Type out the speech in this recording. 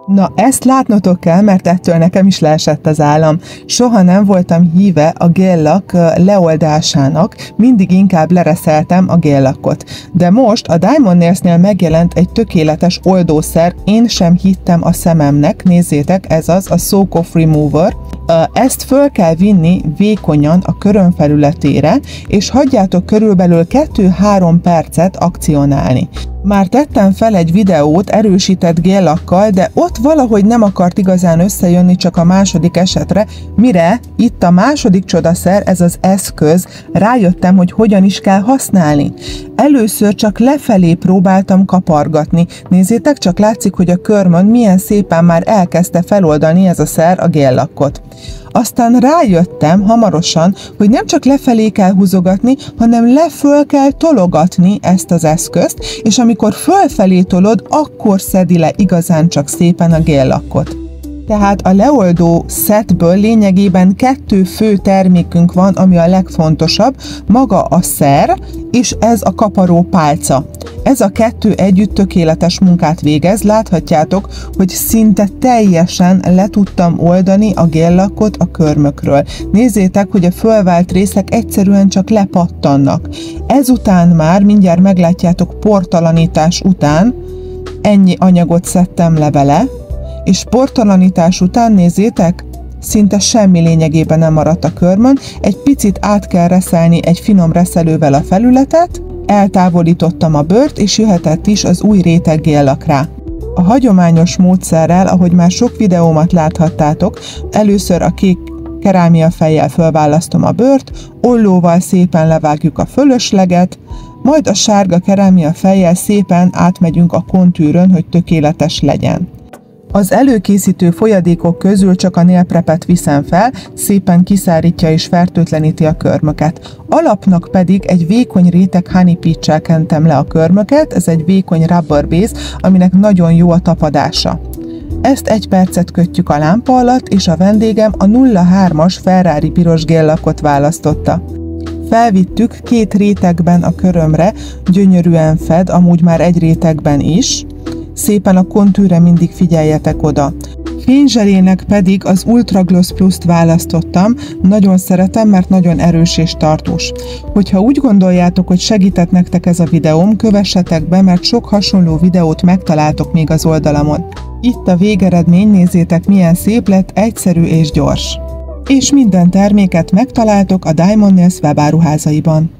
Na, ezt látnotok kell, mert ettől nekem is leesett az állam. Soha nem voltam híve a géllak leoldásának, mindig inkább lereszeltem a géllakot. De most a Diamond Nails-nél megjelent egy tökéletes oldószer, én sem hittem a szememnek, nézzétek, ez az a Soak Off Remover. Ezt föl kell vinni vékonyan a köröm felületére, és hagyjátok körülbelül 2-3 percet akcionálni. Már tettem fel egy videót erősített géllakkal, de ott valahogy nem akart igazán összejönni csak a második esetre, mire itt a második csodaszer, ez az eszköz, rájöttem, hogy hogyan is kell használni. Először csak lefelé próbáltam kapargatni. Nézzétek, csak látszik, hogy a körmön milyen szépen már elkezdte feloldani ez a szer a géllakot. Aztán rájöttem hamarosan, hogy nem csak lefelé kell húzogatni, hanem leföl kell tologatni ezt az eszközt, és amikor fölfelé tolod, akkor szedi le igazán csak szépen a géllakot. Tehát a leoldó szetből lényegében 2 fő termékünk van, ami a legfontosabb, maga a szer, és ez a kaparó pálca. Ez a 2 együtt tökéletes munkát végez, láthatjátok, hogy szinte teljesen le tudtam oldani a géllakot a körmökről. Nézzétek, hogy a fölvált részek egyszerűen csak lepattannak. Ezután már, mindjárt meglátjátok, portalanítás után ennyi anyagot szedtem le vele, és portalanítás után nézzétek, szinte semmi lényegében nem maradt a körmön, egy picit át kell reszelni egy finom reszelővel a felületet, eltávolítottam a bőrt, és jöhetett is az új réteg géllak rá. A hagyományos módszerrel, ahogy már sok videómat láthattátok, először a kék kerámia fejjel fölválasztom a bőrt, ollóval szépen levágjuk a fölösleget, majd a sárga kerámia fejjel szépen átmegyünk a kontűrön, hogy tökéletes legyen. Az előkészítő folyadékok közül csak a nail prepet viszem fel, szépen kiszárítja és fertőtleníti a körmöket. Alapnak pedig egy vékony réteg honey peach-sel kentem le a körmöket, ez egy vékony rubber base, aminek nagyon jó a tapadása. Ezt 1 percet kötjük a lámpa alatt, és a vendégem a 03-as Ferrari piros géllakot választotta. Felvittük 2 rétegben a körömre, gyönyörűen fed, amúgy már egy rétegben is. Szépen a kontűrre mindig figyeljetek oda. Fényzselének pedig az Ultra Gloss Plus-t választottam, nagyon szeretem, mert nagyon erős és tartós. Hogyha úgy gondoljátok, hogy segített nektek ez a videóm, kövessetek be, mert sok hasonló videót megtaláltok még az oldalamon. Itt a végeredmény, nézzétek milyen szép lett, egyszerű és gyors. És minden terméket megtaláltok a Diamond Nails webáruházaiban.